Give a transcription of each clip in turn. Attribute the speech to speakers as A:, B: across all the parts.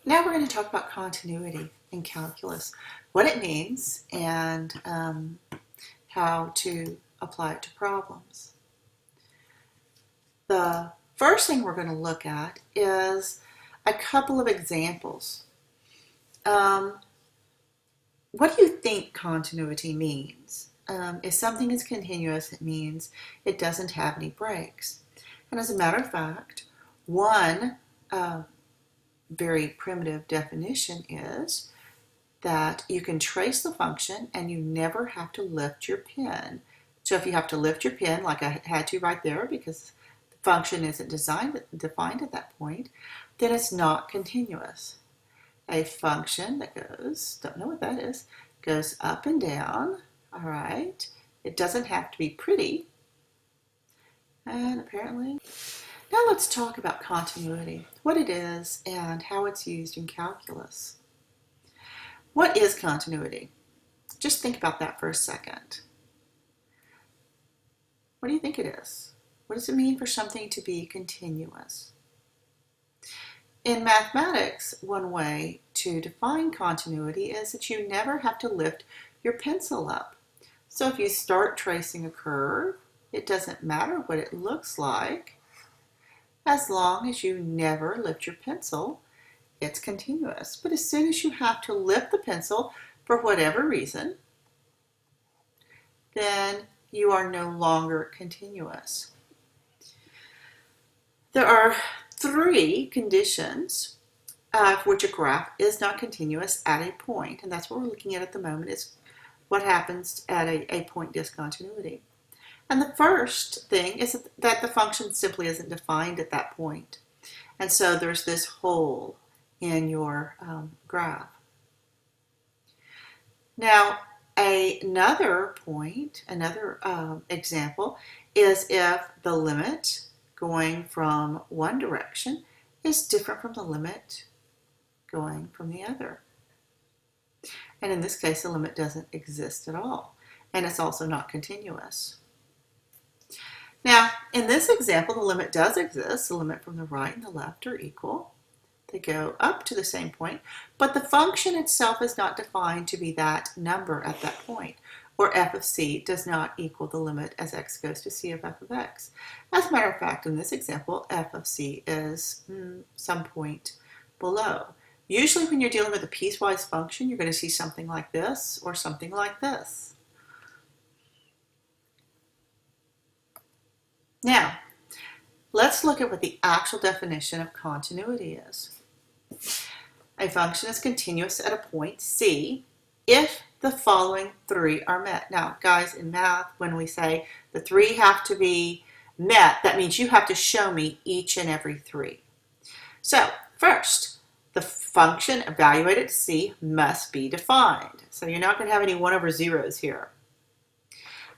A: Now we're going to talk about continuity in calculus, what it means, and how to apply it to problems. The first thing we're going to look at is a couple of examples. What do you think continuity means? If something is continuous, it means it doesn't have any breaks. And as a matter of fact, one very primitive definition is that you can trace the function and you never have to lift your pen. So if you have to lift your pen, like I had to right there because the function isn't defined at that point, then it's not continuous. A function that goes, don't know what that is, goes up and down, all right? It doesn't have to be pretty. And apparently, now let's talk about continuity, what it is and how it's used in calculus. What is continuity? Just think about that for a second. What do you think it is? What does it mean for something to be continuous? In mathematics, one way to define continuity is that you never have to lift your pencil up. So if you start tracing a curve, it doesn't matter what it looks like. As long as you never lift your pencil, it's continuous. But as soon as you have to lift the pencil for whatever reason, then you are no longer continuous. There are three conditions for which a graph is not continuous at a point, and that's what we're looking at the moment, is what happens at a point discontinuity. And the first thing is that the function simply isn't defined at that point. And so there's this hole in your graph. Now, another point, another example, is if the limit going from one direction is different from the limit going from the other. And in this case, the limit doesn't exist at all. And it's also not continuous. Now, in this example, the limit does exist. The limit from the right and the left are equal. They go up to the same point, but the function itself is not defined to be that number at that point, or f of c does not equal the limit as x goes to c of f of x. As a matter of fact, in this example, f of c is some point below. Usually when you're dealing with a piecewise function, you're going to see something like this or something like this. Now, let's look at what the actual definition of continuity is. A function is continuous at a point C if the following three are met. Now, guys, in math, when we say the three have to be met, that means you have to show me each and every three. So, first, the function evaluated at C must be defined. So you're not going to have any 1 over zeros here.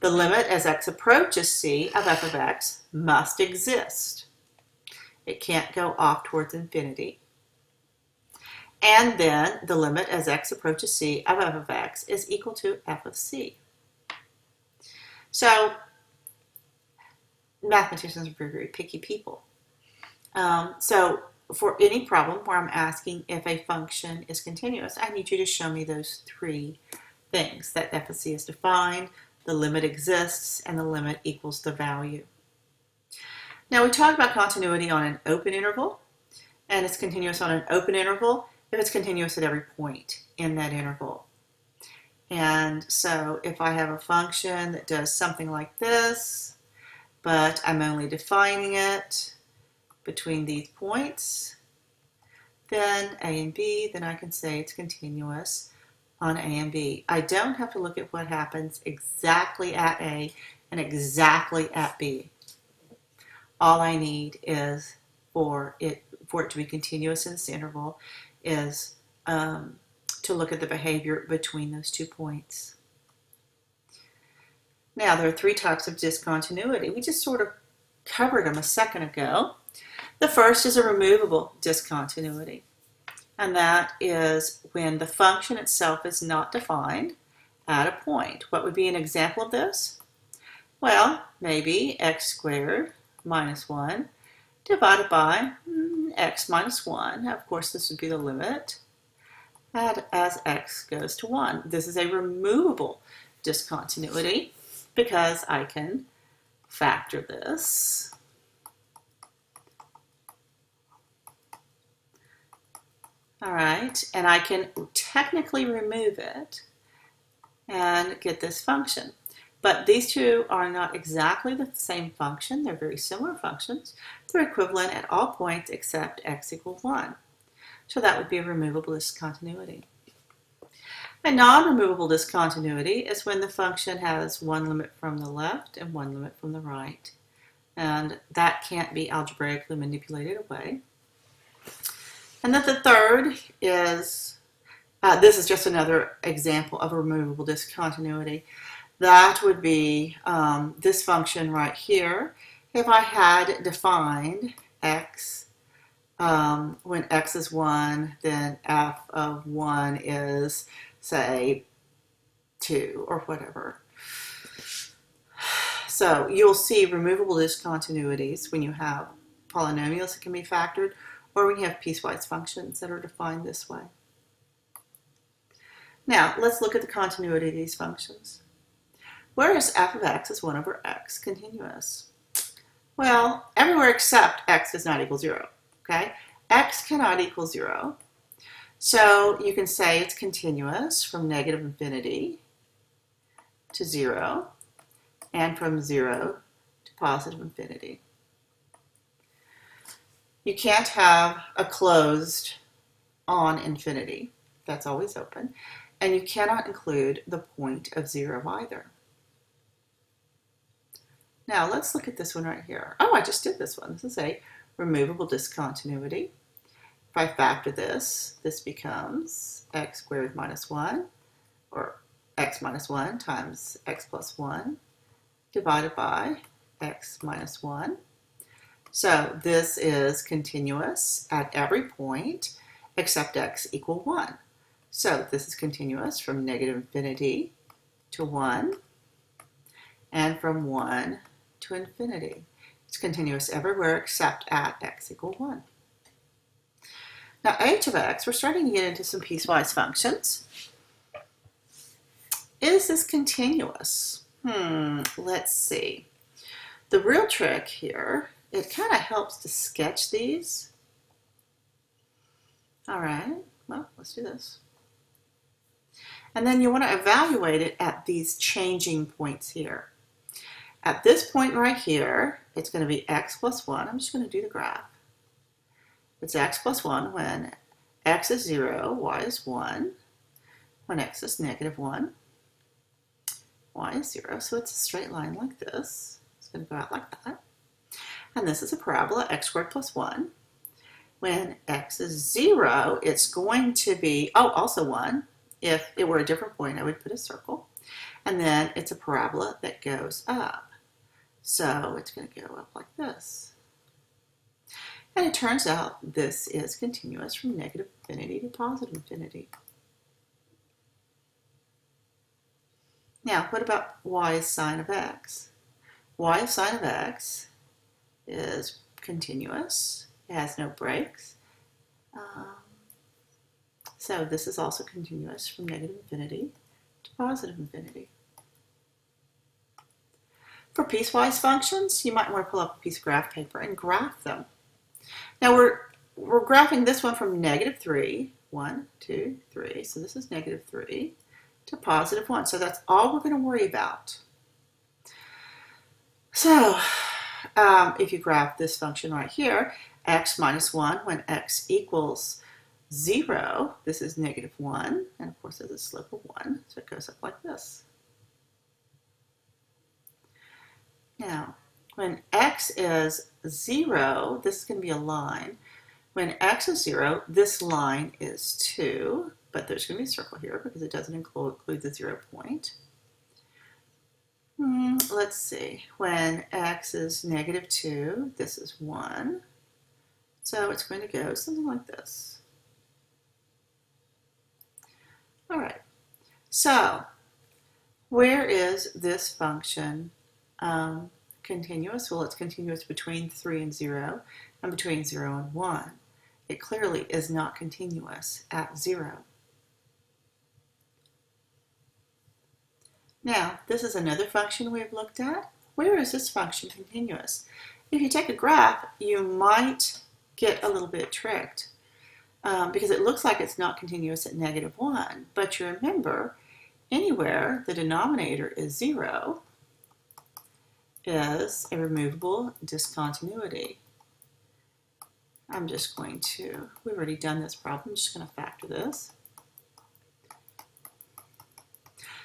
A: The limit as x approaches c of f of x must exist. It can't go off towards infinity. And then the limit as x approaches c of f of x is equal to f of c. So mathematicians are very, very picky people. So for any problem where I'm asking if a function is continuous, I need you to show me those three things, that f of c is defined, the limit exists, and the limit equals the value. Now we talked about continuity on an open interval, and it's continuous on an open interval if it's continuous at every point in that interval. And so if I have a function that does something like this, but I'm only defining it between these points, then A and B, then I can say it's continuous on A and B. I don't have to look at what happens exactly at A and exactly at B. All I need is for it to be continuous in this interval is to look at the behavior between those 2 points. Now, there are three types of discontinuity. We just sort of covered them a second ago. The first is a removable discontinuity, and that is when the function itself is not defined at a point. What would be an example of this? Well, maybe x squared minus 1 divided by x minus 1. Now, of course, this would be the limit as x goes to 1. This is a removable discontinuity because I can factor this. All right, and I can technically remove it and get this function. But these two are not exactly the same function. They're very similar functions. They're equivalent at all points except x equals 1. So that would be a removable discontinuity. A non-removable discontinuity is when the function has one limit from the left and one limit from the right. And that can't be algebraically manipulated away. And then the third is, this is just another example of a removable discontinuity. That would be this function right here. If I had defined x, when x is 1, then f of 1 is, say, 2 or whatever. So you'll see removable discontinuities when you have polynomials that can be factored, or when you have piecewise functions that are defined this way. Now, let's look at the continuity of these functions. Where is f of x is 1 over x continuous? Well, everywhere except x does not equal 0, okay? X cannot equal 0. So you can say it's continuous from negative infinity to 0 and from 0 to positive infinity. You can't have a closed on infinity. That's always open. And you cannot include the point of 0 either. Now let's look at this one right here. Oh, I just did this one. This is a removable discontinuity. If I factor this, this becomes x squared minus 1, or x minus 1 times x plus 1 divided by x minus 1. So this is continuous at every point except x equal 1. So this is continuous from negative infinity to 1 and from 1 to infinity. It's continuous everywhere except at x equal 1. Now h of x, we're starting to get into some piecewise functions. Is this continuous? Let's see. The real trick here, it kind of helps to sketch these. All right, well, let's do this. And then you want to evaluate it at these changing points here. At this point right here, it's going to be x plus 1. I'm just going to do the graph. It's x plus 1 when x is 0, y is 1. When x is negative 1, y is 0. So it's a straight line like this. It's going to go out like that. And this is a parabola, x squared plus 1. When x is 0, it's going to be, also 1. If it were a different point, I would put a circle. And then it's a parabola that goes up. So it's going to go up like this. And it turns out this is continuous from negative infinity to positive infinity. Now, what about y sine of x? Y sine of x is continuous. It has no breaks. So this is also continuous from negative infinity to positive infinity. For piecewise functions, you might want to pull up a piece of graph paper and graph them. Now we're graphing this one from negative 3, 1, 2, 3, so this is negative 3, to positive 1. So that's all we're going to worry about. So if you graph this function right here, x minus 1 when x equals 0, this is negative 1, and of course there's a slope of 1, so it goes up like this. Now, when x is 0, this is going to be a line. When x is 0, this line is 2, but there's going to be a circle here because it doesn't include the 0 point. Let's see. When x is negative 2, this is 1. So it's going to go something like this. All right. So where is this function continuous? Well, it's continuous between 3 and 0. and between 0 and 1. It clearly is not continuous at 0. Now, this is another function we've looked at. Where is this function continuous? If you take a graph, you might get a little bit tricked because it looks like it's not continuous at -1. But you remember, anywhere the denominator is 0 is a removable discontinuity. We've already done this problem, I'm just going to factor this.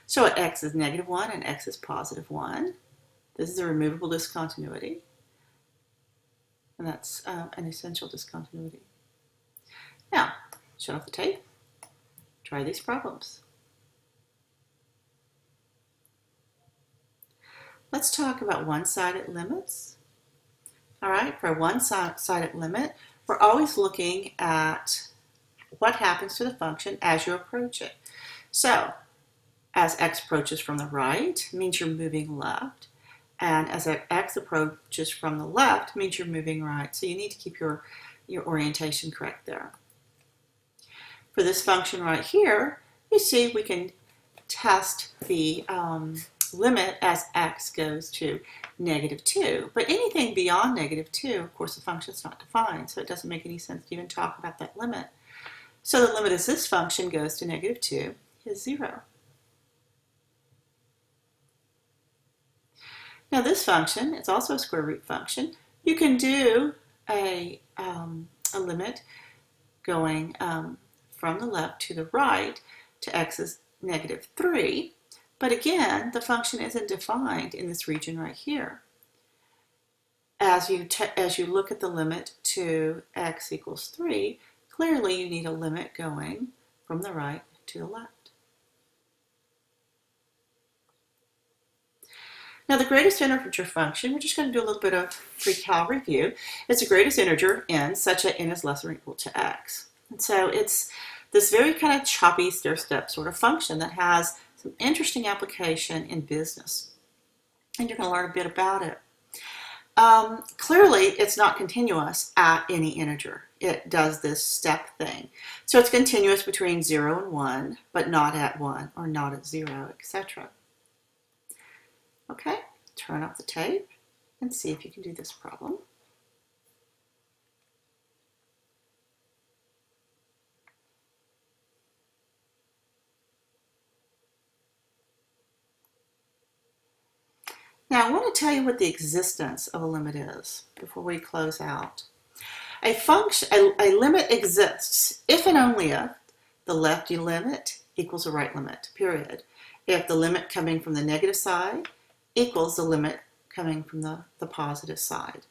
A: So at x is -1 and x is +1. This is a removable discontinuity. And that's an essential discontinuity. Now, shut off the tape. Try these problems. Let's talk about one-sided limits. All right, for a one-sided limit, we're always looking at what happens to the function as you approach it. So, as x approaches from the right, means you're moving left. And as x approaches from the left, means you're moving right. So you need to keep your orientation correct there. For this function right here, you see we can test the limit as x goes to -2. But anything beyond -2, of course, the function's not defined, so it doesn't make any sense to even talk about that limit. So the limit as this function goes to -2 is 0. Now this function, it's also a square root function. You can do a limit going from the left to the right to x is -3. But again, the function isn't defined in this region right here. As you look at the limit to x equals 3, clearly you need a limit going from the right to the left. Now the greatest integer function, we're just going to do a little bit of pre-cal review. It's the greatest integer n such that n is less or equal to x. And so it's this very kind of choppy stair-step sort of function that has some interesting application in business. And you're going to learn a bit about it. Clearly, it's not continuous at any integer. It does this step thing. So it's continuous between 0 and 1, but not at 1 or not at 0, etc. Okay, turn off the tape and see if you can do this problem. Now I want to tell you what the existence of a limit is before we close out. A limit exists if and only if the left limit equals the right limit, period. If the limit coming from the negative side equals the limit coming from the positive side,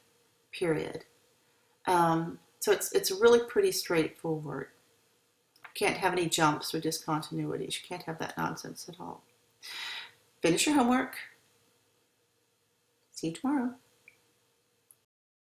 A: period. So it's really pretty straightforward. You can't have any jumps or discontinuities. You can't have that nonsense at all. Finish your homework. See you tomorrow.